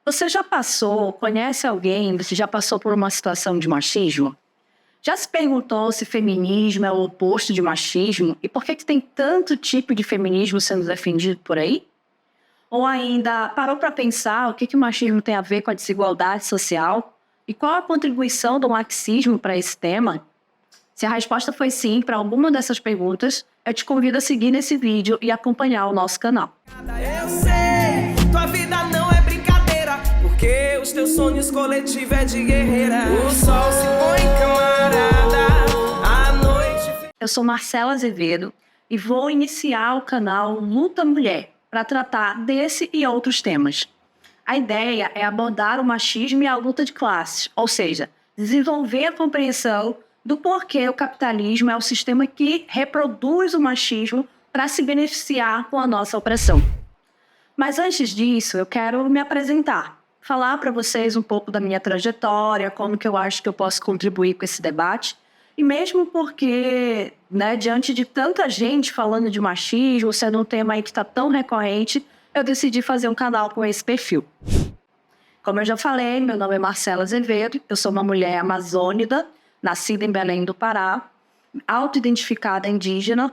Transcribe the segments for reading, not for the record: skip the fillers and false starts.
Você já passou, conhece alguém, você já passou por uma situação de machismo? Já se perguntou se feminismo é o oposto de machismo e por que tem tanto tipo de feminismo sendo defendido por aí? Ou ainda parou para pensar o que o machismo tem a ver com a desigualdade social? E qual a contribuição do marxismo para esse tema? Se a resposta foi sim para alguma dessas perguntas, eu te convido a seguir nesse vídeo e acompanhar o nosso canal. Eu sei, tua vida não é brincadeira, porque os teus sonhos coletivos é de guerreira. O sol se põe camarada, a noite... Eu sou Marcela Azevedo e vou iniciar o canal Luta Mulher para tratar desse e outros temas. A ideia é abordar o machismo e a luta de classes, ou seja, desenvolver a compreensão do porquê o capitalismo é o sistema que reproduz o machismo para se beneficiar com a nossa opressão. Mas antes disso, eu quero me apresentar, falar para vocês um pouco da minha trajetória, como que eu acho que eu posso contribuir com esse debate. E mesmo porque, diante de tanta gente falando de machismo, sendo um tema aí que está tão recorrente, eu decidi fazer um canal com esse perfil. Como eu já falei, meu nome é Marcela Azevedo, eu sou uma mulher amazônica, nascida em Belém do Pará, auto-identificada indígena,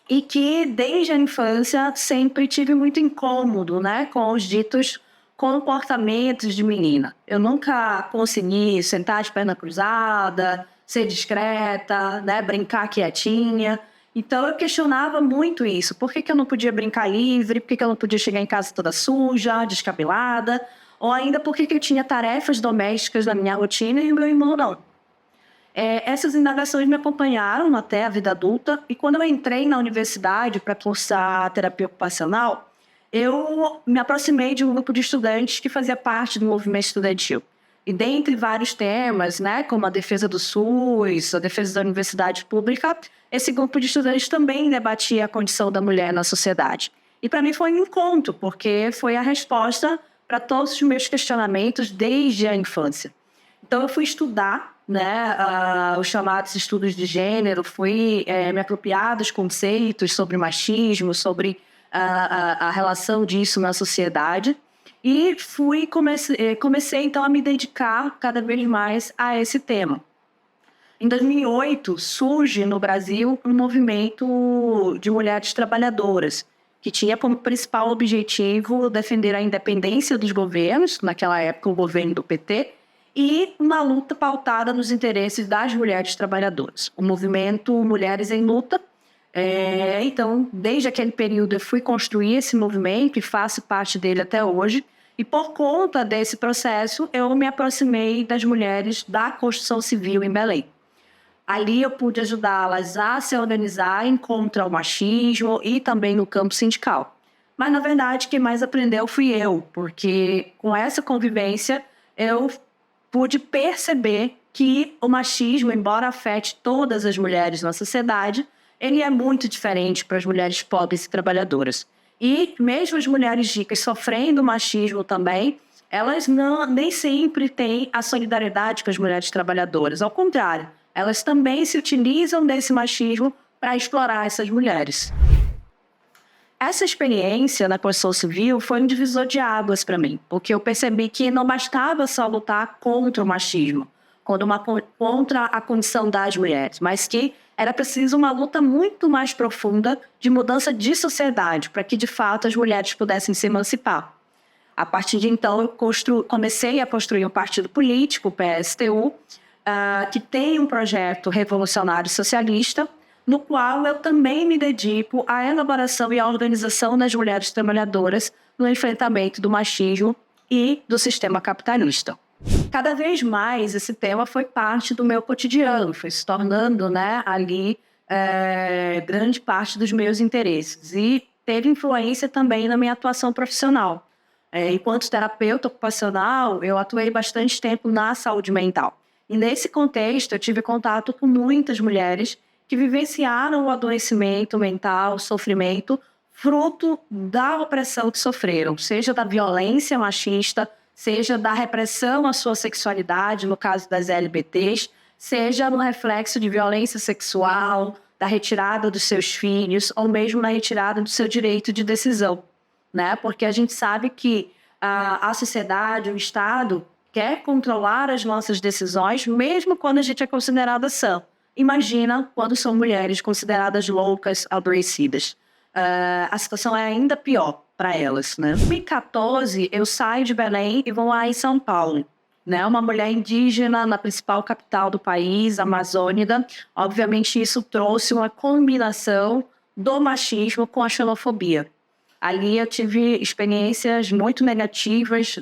e que desde a infância sempre tive muito incômodo, com os ditos comportamentos de menina. Eu nunca consegui sentar de perna cruzada, ser discreta, brincar quietinha. Então eu questionava muito isso. Por que eu não podia brincar livre? Por que eu não podia chegar em casa toda suja, descabelada? Ou ainda por que eu tinha tarefas domésticas na minha rotina e o meu irmão não? Essas indagações me acompanharam até a vida adulta, e quando eu entrei na universidade para cursar terapia ocupacional, eu me aproximei de um grupo de estudantes que fazia parte do movimento estudantil. E dentre vários temas, como a defesa do SUS, a defesa da universidade pública, esse grupo de estudantes também debatia a condição da mulher na sociedade. E para mim foi um encontro, porque foi a resposta para todos os meus questionamentos desde a infância. Então eu fui estudar os chamados estudos de gênero, fui me apropriar dos conceitos sobre machismo, sobre a relação disso na sociedade, e comecei então a me dedicar cada vez mais a esse tema. Em 2008 surge no Brasil um movimento de mulheres trabalhadoras, que tinha como principal objetivo defender a independência dos governos, naquela época o governo do PT, e uma luta pautada nos interesses das mulheres trabalhadoras. O movimento Mulheres em Luta. Então, desde aquele período eu fui construir esse movimento e faço parte dele até hoje. E por conta desse processo, eu me aproximei das mulheres da construção civil em Belém. Ali eu pude ajudá-las a se organizarem contra o machismo e também no campo sindical. Mas, na verdade, quem mais aprendeu fui eu, porque com essa convivência eu pude perceber que o machismo, embora afete todas as mulheres na sociedade, ele é muito diferente para as mulheres pobres e trabalhadoras. E mesmo as mulheres ricas sofrendo machismo também, elas nem sempre têm a solidariedade com as mulheres trabalhadoras. Ao contrário, elas também se utilizam desse machismo para explorar essas mulheres. Essa experiência na construção civil foi um divisor de águas para mim, porque eu percebi que não bastava só lutar contra o machismo, contra a condição das mulheres, mas que era preciso uma luta muito mais profunda de mudança de sociedade, para que de fato as mulheres pudessem se emancipar. A partir de então, eu comecei a construir um partido político, o PSTU, que tem um projeto revolucionário socialista, no qual eu também me dedico à elaboração e à organização das mulheres trabalhadoras no enfrentamento do machismo e do sistema capitalista. Cada vez mais esse tema foi parte do meu cotidiano, foi se tornando ali grande parte dos meus interesses, e teve influência também na minha atuação profissional. Enquanto terapeuta ocupacional, eu atuei bastante tempo na saúde mental. E nesse contexto eu tive contato com muitas mulheres que vivenciaram o adoecimento mental, o sofrimento, fruto da opressão que sofreram, seja da violência machista, seja da repressão à sua sexualidade, no caso das LGBTs, seja no reflexo de violência sexual, da retirada dos seus filhos, ou mesmo na retirada do seu direito de decisão. Porque a gente sabe que a sociedade, o Estado, quer controlar as nossas decisões, mesmo quando a gente é considerada sã. Imagina quando são mulheres consideradas loucas, adoecidas. A situação é ainda pior para elas, né? Em 2014, eu saio de Belém e vou lá em São Paulo, né? Uma mulher indígena na principal capital do país, Amazônida. Obviamente, isso trouxe uma combinação do machismo com a xenofobia. Ali eu tive experiências muito negativas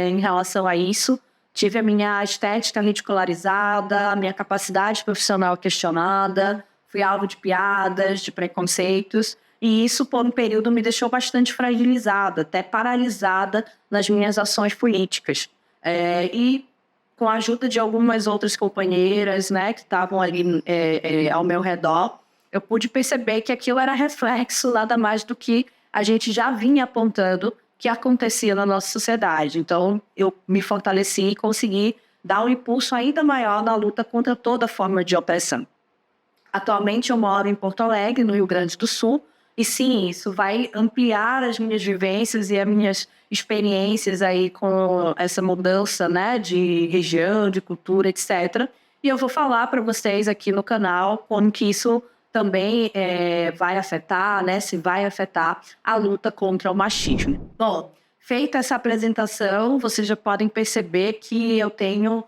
em relação a isso. Tive a minha estética ridicularizada, a minha capacidade profissional questionada, fui alvo de piadas, de preconceitos, e isso, por um período, me deixou bastante fragilizada, até paralisada nas minhas ações políticas. E com a ajuda de algumas outras companheiras, né, que estavam ali ao meu redor, eu pude perceber que aquilo era reflexo nada mais do que a gente já vinha apontando que acontecia na nossa sociedade. Então, eu me fortaleci e consegui dar um impulso ainda maior na luta contra toda forma de opressão. Atualmente, eu moro em Porto Alegre, no Rio Grande do Sul, e sim, isso vai ampliar as minhas vivências e as minhas experiências aí com essa mudança, né, de região, de cultura, etc. E eu vou falar para vocês aqui no canal como que isso também vai afetar, né, se vai afetar a luta contra o machismo. Bom, feita essa apresentação, vocês já podem perceber que eu tenho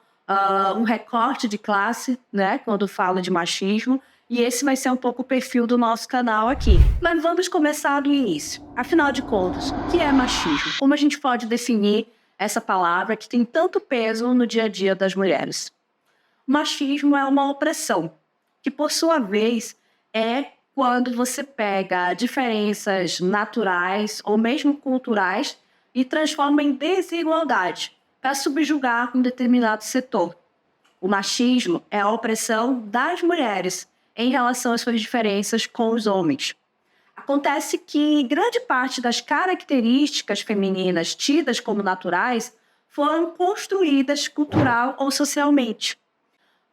um recorte de classe, né, quando falo de machismo, e esse vai ser um pouco o perfil do nosso canal aqui. Mas vamos começar do início. Afinal de contas, o que é machismo? Como a gente pode definir essa palavra que tem tanto peso no dia a dia das mulheres? Machismo é uma opressão, que por sua vez é quando você pega diferenças naturais ou mesmo culturais e transforma em desigualdade para subjugar um determinado setor. O machismo é a opressão das mulheres em relação às suas diferenças com os homens. Acontece que grande parte das características femininas tidas como naturais foram construídas cultural ou socialmente.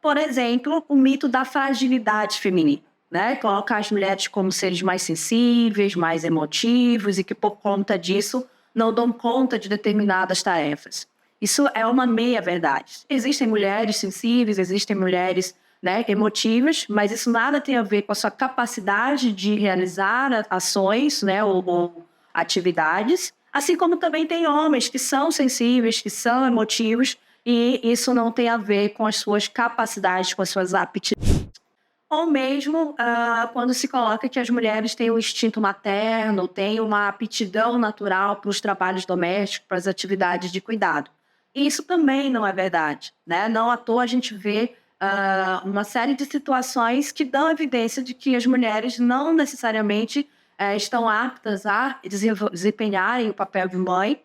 Por exemplo, o mito da fragilidade feminina, né? Coloca as mulheres como seres mais sensíveis, mais emotivos e que, por conta disso, não dão conta de determinadas tarefas. Isso é uma meia-verdade. Existem mulheres sensíveis, existem mulheres, né, emotivas, mas isso nada tem a ver com a sua capacidade de realizar ações, né, ou atividades, assim como também tem homens que são sensíveis, que são emotivos, e isso não tem a ver com as suas capacidades, com as suas aptidões. Ou mesmo quando se coloca que as mulheres têm um instinto materno, têm uma aptidão natural para os trabalhos domésticos, para as atividades de cuidado. Isso também não é verdade, né? Não à toa a gente vê uma série de situações que dão evidência de que as mulheres não necessariamente estão aptas a desempenharem o papel de mãe,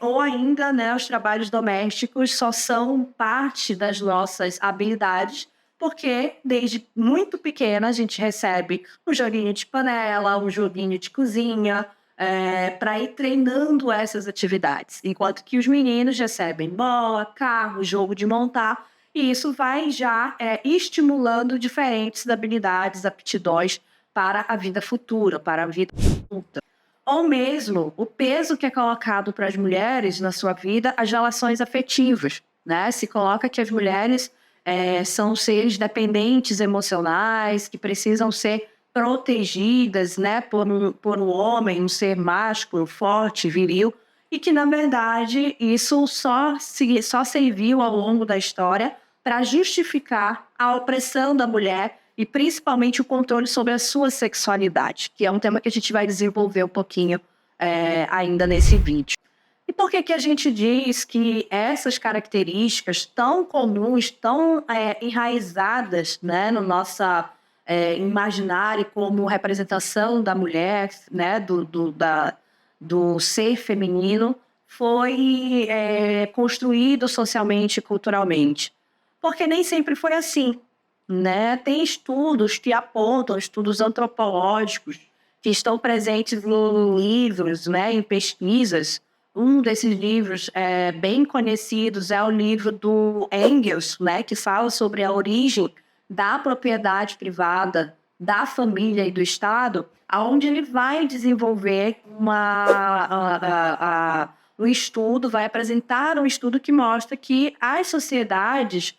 ou ainda, né, os trabalhos domésticos só são parte das nossas habilidades, porque desde muito pequena a gente recebe um joguinho de panela, um joguinho de cozinha, para ir treinando essas atividades. Enquanto que os meninos recebem bola, carro, jogo de montar, e isso vai já estimulando diferentes habilidades, aptidões para a vida futura, para a vida adulta. Ou mesmo o peso que é colocado para as mulheres na sua vida, as relações afetivas, né? Se coloca que as mulheres são seres dependentes emocionais, que precisam ser protegidas, né, por um homem, um ser másculo, forte, viril, e que, na verdade, isso só serviu ao longo da história para justificar a opressão da mulher e principalmente o controle sobre a sua sexualidade, que é um tema que a gente vai desenvolver um pouquinho ainda nesse vídeo. E por que a gente diz que essas características tão comuns, tão enraizadas, né, no nosso imaginário como representação da mulher, né, do ser feminino, foi construído socialmente e culturalmente? Porque nem sempre foi assim, né? Tem estudos que apontam, estudos antropológicos, que estão presentes em livros, né, em pesquisas. Um desses livros bem conhecidos é o livro do Engels, né, que fala sobre a origem da propriedade privada, da família e do Estado, onde ele vai desenvolver no estudo, vai apresentar um estudo que mostra que as sociedades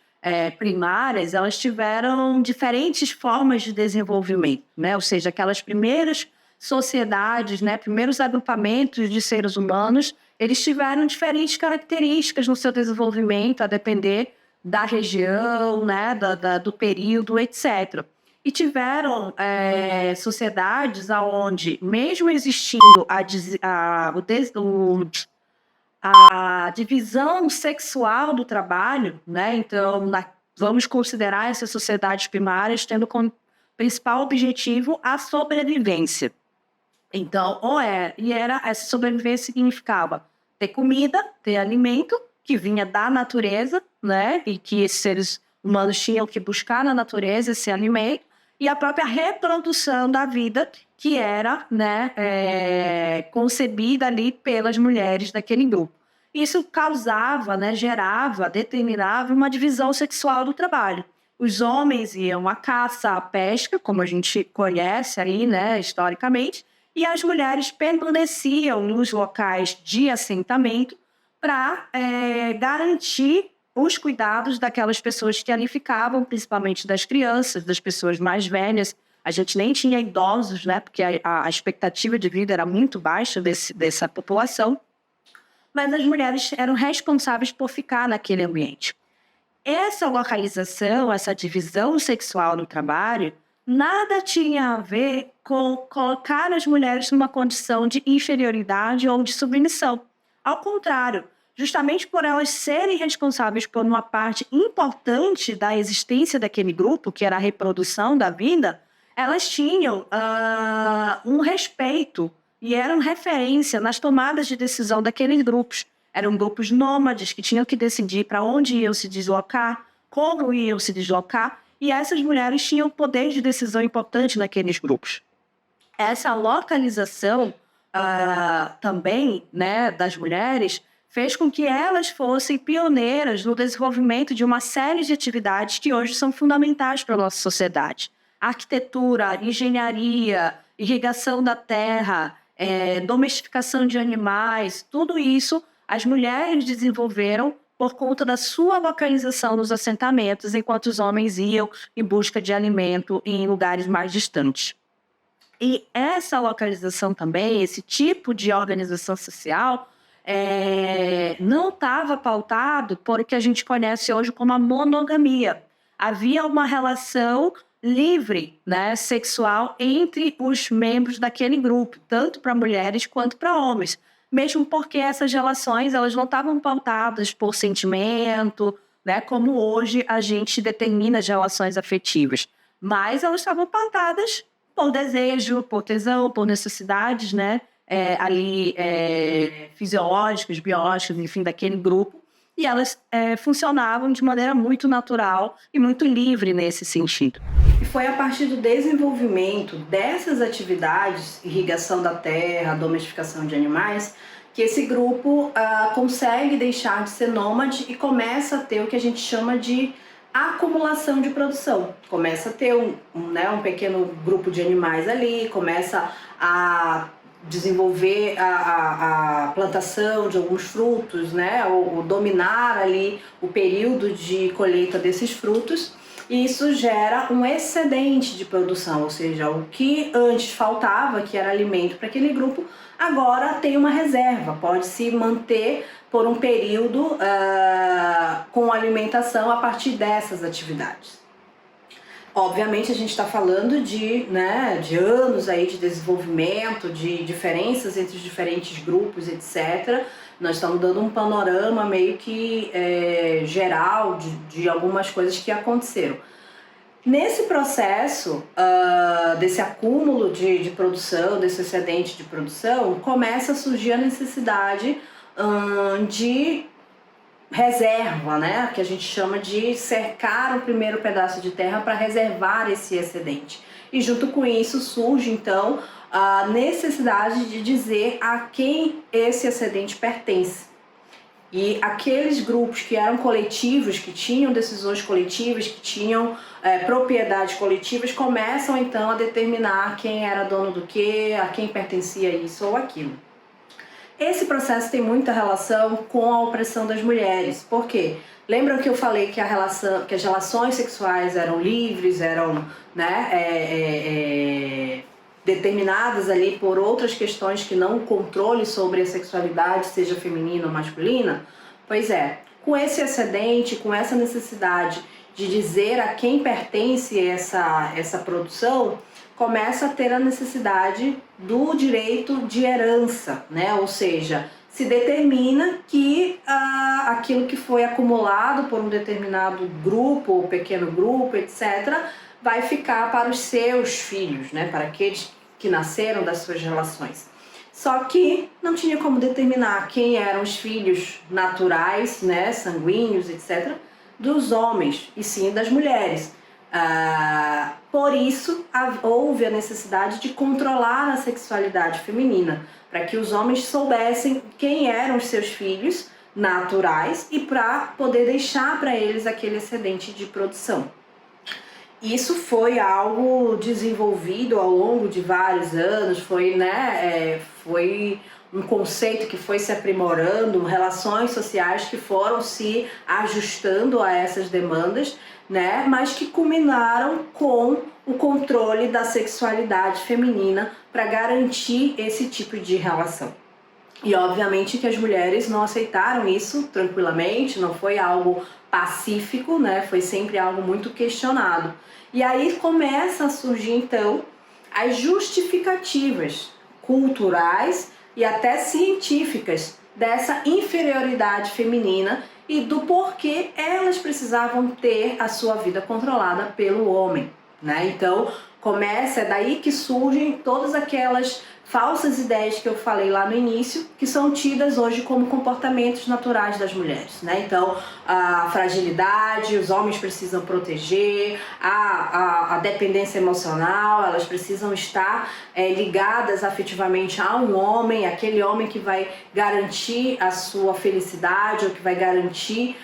primárias, elas tiveram diferentes formas de desenvolvimento, né? Ou seja, aquelas primeiras sociedades, né, primeiros agrupamentos de seres humanos, eles tiveram diferentes características no seu desenvolvimento, a depender da região, né, do período, etc. E tiveram sociedades onde, mesmo existindo a divisão sexual do trabalho, né? Então, vamos considerar essas sociedades primárias tendo como principal objetivo a sobrevivência. Então, essa sobrevivência significava ter comida, ter alimento, que vinha da natureza, né? E que esses seres humanos tinham que buscar na natureza esse alimento, e a própria reprodução da vida, que era, né, concebida ali pelas mulheres daquele grupo. Isso causava, né, determinava uma divisão sexual do trabalho. Os homens iam à caça, à pesca, como a gente conhece aí, né, historicamente, e as mulheres permaneciam nos locais de assentamento para garantir os cuidados daquelas pessoas que ali ficavam, principalmente das crianças, das pessoas mais velhas. A gente nem tinha idosos, né, porque a expectativa de vida era muito baixa dessa população, mas as mulheres eram responsáveis por ficar naquele ambiente. Essa localização, essa divisão sexual no trabalho, nada tinha a ver com colocar as mulheres numa condição de inferioridade ou de submissão. Ao contrário, justamente por elas serem responsáveis por uma parte importante da existência daquele grupo, que era a reprodução da vida, elas tinham um respeito e eram referência nas tomadas de decisão daqueles grupos. Eram grupos nômades que tinham que decidir para onde iam se deslocar, como iam se deslocar, e essas mulheres tinham poder de decisão importante naqueles grupos. Essa localização também, né, das mulheres fez com que elas fossem pioneiras no desenvolvimento de uma série de atividades que hoje são fundamentais para a nossa sociedade. Arquitetura, engenharia, irrigação da terra, domesticação de animais, tudo isso as mulheres desenvolveram por conta da sua localização nos assentamentos, enquanto os homens iam em busca de alimento em lugares mais distantes. E essa localização também, esse tipo de organização social, não estava pautado por o que a gente conhece hoje como a monogamia. Havia uma relação livre, né, sexual entre os membros daquele grupo, tanto para mulheres quanto para homens. Mesmo porque essas relações elas não estavam pautadas por sentimento, né, como hoje a gente determina as relações afetivas. Mas elas estavam pautadas por desejo, por tesão, por necessidades, né, fisiológicas, biológicas, enfim, daquele grupo. E elas funcionavam de maneira muito natural e muito livre nesse sentido. E foi a partir do desenvolvimento dessas atividades, irrigação da terra, domesticação de animais, que esse grupo consegue deixar de ser nômade e começa a ter o que a gente chama de acumulação de produção. Começa a ter um pequeno grupo de animais ali, começa a desenvolver a plantação de alguns frutos, né, ou dominar ali o período de colheita desses frutos, e isso gera um excedente de produção, ou seja, o que antes faltava, que era alimento para aquele grupo, agora tem uma reserva, pode se manter por um período com alimentação a partir dessas atividades. Obviamente a gente está falando de anos aí de desenvolvimento, de diferenças entre os diferentes grupos, etc. Nós estamos dando um panorama meio que geral de algumas coisas que aconteceram. Nesse processo desse acúmulo de produção, desse excedente de produção, começa a surgir a necessidade de reserva, né? Que a gente chama de cercar o primeiro pedaço de terra para reservar esse excedente. E junto com isso surge então a necessidade de dizer a quem esse excedente pertence. E aqueles grupos que eram coletivos, que tinham decisões coletivas, que tinham propriedades coletivas, começam então a determinar quem era dono do quê, a quem pertencia isso ou aquilo. Esse processo tem muita relação com a opressão das mulheres. Por quê? Lembram que eu falei que as relações sexuais eram livres, eram, né, determinadas ali por outras questões que não o controle sobre a sexualidade, seja feminina ou masculina? Pois é, com esse excedente, com essa necessidade de dizer a quem pertence essa produção, começa a ter a necessidade do direito de herança, né? Ou seja, se determina que aquilo que foi acumulado por um determinado grupo, ou pequeno grupo, etc., vai ficar para os seus filhos, né? Para aqueles que nasceram das suas relações. Só que não tinha como determinar quem eram os filhos naturais, né, sanguíneos, etc., dos homens, e sim das mulheres. Por isso, houve a necessidade de controlar a sexualidade feminina, para que os homens soubessem quem eram os seus filhos naturais e para poder deixar para eles aquele excedente de produção. Isso foi algo desenvolvido ao longo de vários anos, foi um conceito que foi se aprimorando, relações sociais que foram se ajustando a essas demandas, né? Mas que culminaram com o controle da sexualidade feminina para garantir esse tipo de relação. E obviamente que as mulheres não aceitaram isso tranquilamente, não foi algo pacífico, né? Foi sempre algo muito questionado. E aí começa a surgir então as justificativas culturais e até científicas dessa inferioridade feminina e do porquê elas precisavam ter a sua vida controlada pelo homem, né? Então é daí que surgem todas aquelas falsas ideias que eu falei lá no início, que são tidas hoje como comportamentos naturais das mulheres, né? Então, a fragilidade, os homens precisam proteger, a dependência emocional, elas precisam estar ligadas afetivamente a um homem, aquele homem que vai garantir a sua felicidade, ou que vai garantir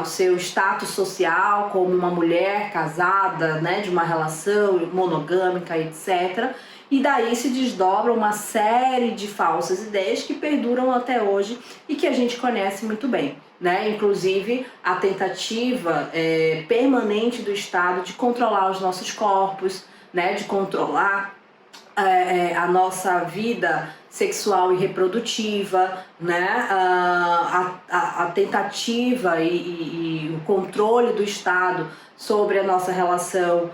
o seu status social como uma mulher casada, né, de uma relação monogâmica, etc., e daí se desdobra uma série de falsas ideias que perduram até hoje e que a gente conhece muito bem, né? Inclusive a tentativa permanente do Estado de controlar os nossos corpos, né? De controlar a nossa vida sexual e reprodutiva, né? A tentativa e o controle do Estado sobre a nossa relação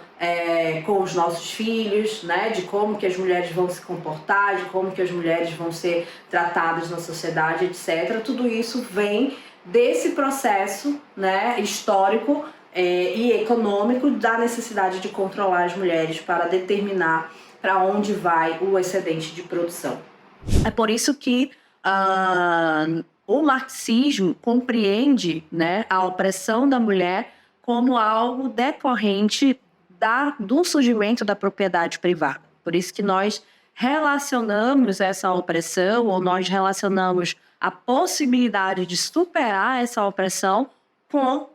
com os nossos filhos, né? De como que as mulheres vão se comportar, de como que as mulheres vão ser tratadas na sociedade, etc. Tudo isso vem desse processo, né, histórico e econômico da necessidade de controlar as mulheres para determinar para onde vai o excedente de produção. É por isso que o marxismo compreende, né, a opressão da mulher como algo decorrente do surgimento da propriedade privada. Por isso que nós relacionamos essa opressão, ou nós relacionamos a possibilidade de superar essa opressão com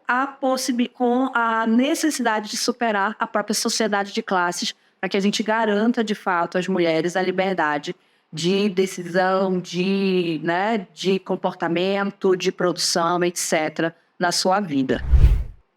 a necessidade de superar a própria sociedade de classes, para que a gente garanta, de fato, às mulheres a liberdade de decisão, de comportamento, de produção, etc., na sua vida.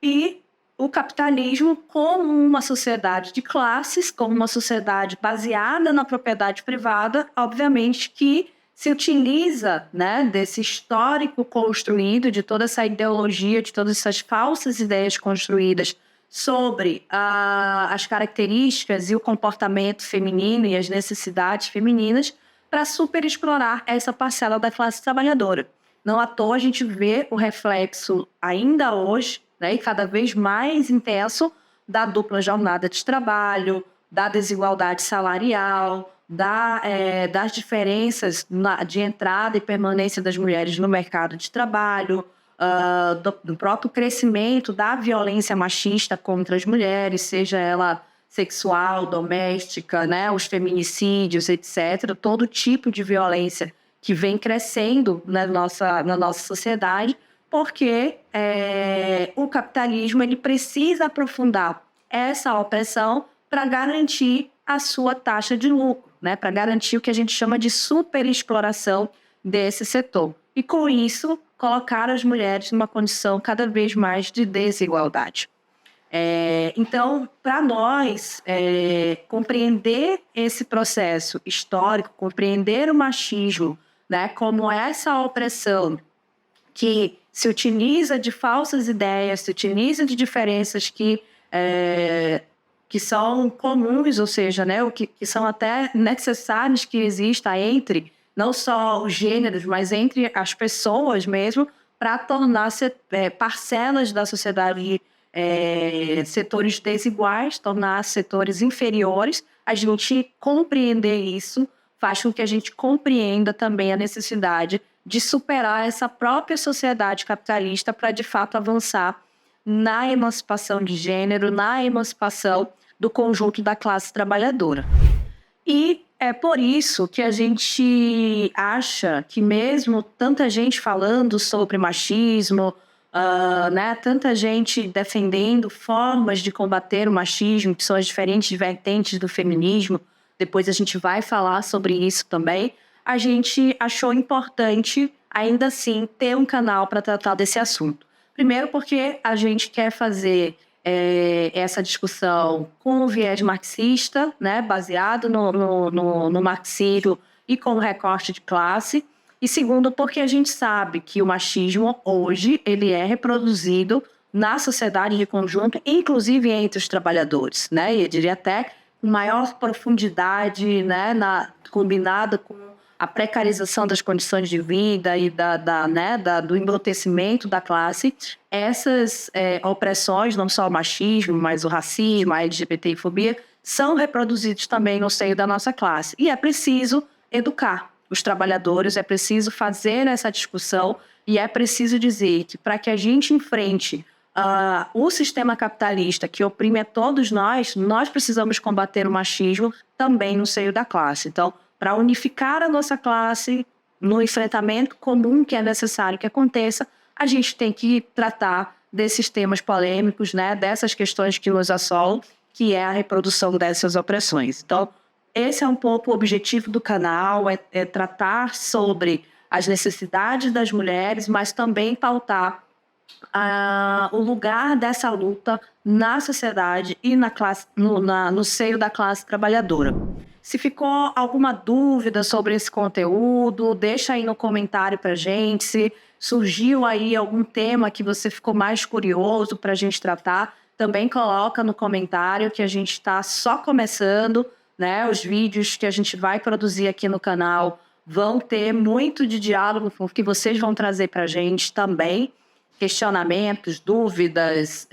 E o capitalismo, como uma sociedade de classes, como uma sociedade baseada na propriedade privada, obviamente que se utiliza, né, desse histórico construído, de toda essa ideologia, de todas essas falsas ideias construídas sobre as características e o comportamento feminino e as necessidades femininas para superexplorar essa parcela da classe trabalhadora. Não à toa a gente vê o reflexo ainda hoje, né, e cada vez mais intenso, da dupla jornada de trabalho, da desigualdade salarial, das diferenças de entrada e permanência das mulheres no mercado de trabalho, do próprio crescimento da violência machista contra as mulheres, seja ela sexual, doméstica, né, os feminicídios, etc., todo tipo de violência que vem crescendo na nossa sociedade, porque o capitalismo ele precisa aprofundar essa opressão para garantir a sua taxa de lucro, né? Para garantir o que a gente chama de superexploração desse setor. E, com isso, colocar as mulheres numa condição cada vez mais de desigualdade. Então, para nós, compreender esse processo histórico, compreender o machismo, né, como essa opressão que se utiliza de falsas ideias, se utiliza de diferenças que são comuns, ou seja, né, que são até necessárias que exista entre, não só os gêneros, mas entre as pessoas mesmo, para tornar parcelas da sociedade setores desiguais, tornar setores inferiores. A gente compreender isso faz com que a gente compreenda também a necessidade de superar essa própria sociedade capitalista para, de fato, avançar na emancipação de gênero, na emancipação do conjunto da classe trabalhadora. E é por isso que a gente acha que mesmo tanta gente falando sobre machismo, né, tanta gente defendendo formas de combater o machismo, que são as diferentes vertentes do feminismo, depois a gente vai falar sobre isso também, a gente achou importante, ainda assim, ter um canal para tratar desse assunto. Primeiro porque a gente quer fazer essa discussão com o viés marxista, né, baseado no marxismo e com o recorte de classe. E segundo, porque a gente sabe que o machismo, hoje, ele é reproduzido na sociedade de conjunto, inclusive entre os trabalhadores, né? E eu diria até com maior profundidade, né, combinada com a precarização das condições de vida e do embrutecimento da classe. Essas opressões, não só o machismo, mas o racismo, a LGBTfobia, são reproduzidos também no seio da nossa classe. E é preciso educar os trabalhadores, é preciso fazer essa discussão e é preciso dizer que para que a gente enfrente o sistema capitalista que oprime a todos nós precisamos combater o machismo também no seio da classe. Então, para unificar a nossa classe no enfrentamento comum que é necessário que aconteça, a gente tem que tratar desses temas polêmicos, né, dessas questões que nos assolam, que é a reprodução dessas opressões. Então, esse é um pouco o objetivo do canal, é tratar sobre as necessidades das mulheres, mas também pautar o lugar dessa luta na sociedade e no seio da classe trabalhadora. Se ficou alguma dúvida sobre esse conteúdo, deixa aí no comentário para a gente. Se surgiu aí algum tema que você ficou mais curioso para a gente tratar, também coloca no comentário, que a gente está só começando, né? Os vídeos que a gente vai produzir aqui no canal vão ter muito de diálogo com o que vocês vão trazer para a gente também. Questionamentos, dúvidas,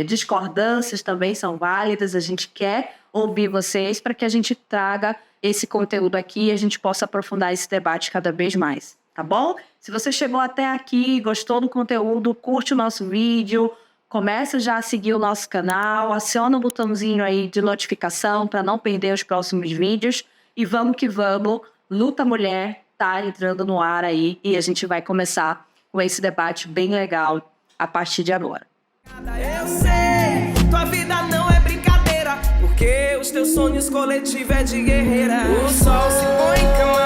discordâncias também são válidas. A gente quer ouvir vocês para que a gente traga esse conteúdo aqui e a gente possa aprofundar esse debate cada vez mais, tá bom? Se você chegou até aqui, gostou do conteúdo, curte o nosso vídeo, começa já a seguir o nosso canal, aciona o botãozinho aí de notificação para não perder os próximos vídeos e vamos que vamos, Luta Mulher tá entrando no ar aí e a gente vai começar com esse debate bem legal a partir de agora. Eu sei, tua vida não é brincadeira, porque os teus sonhos coletivos é de guerreira. O sol se põe em cama.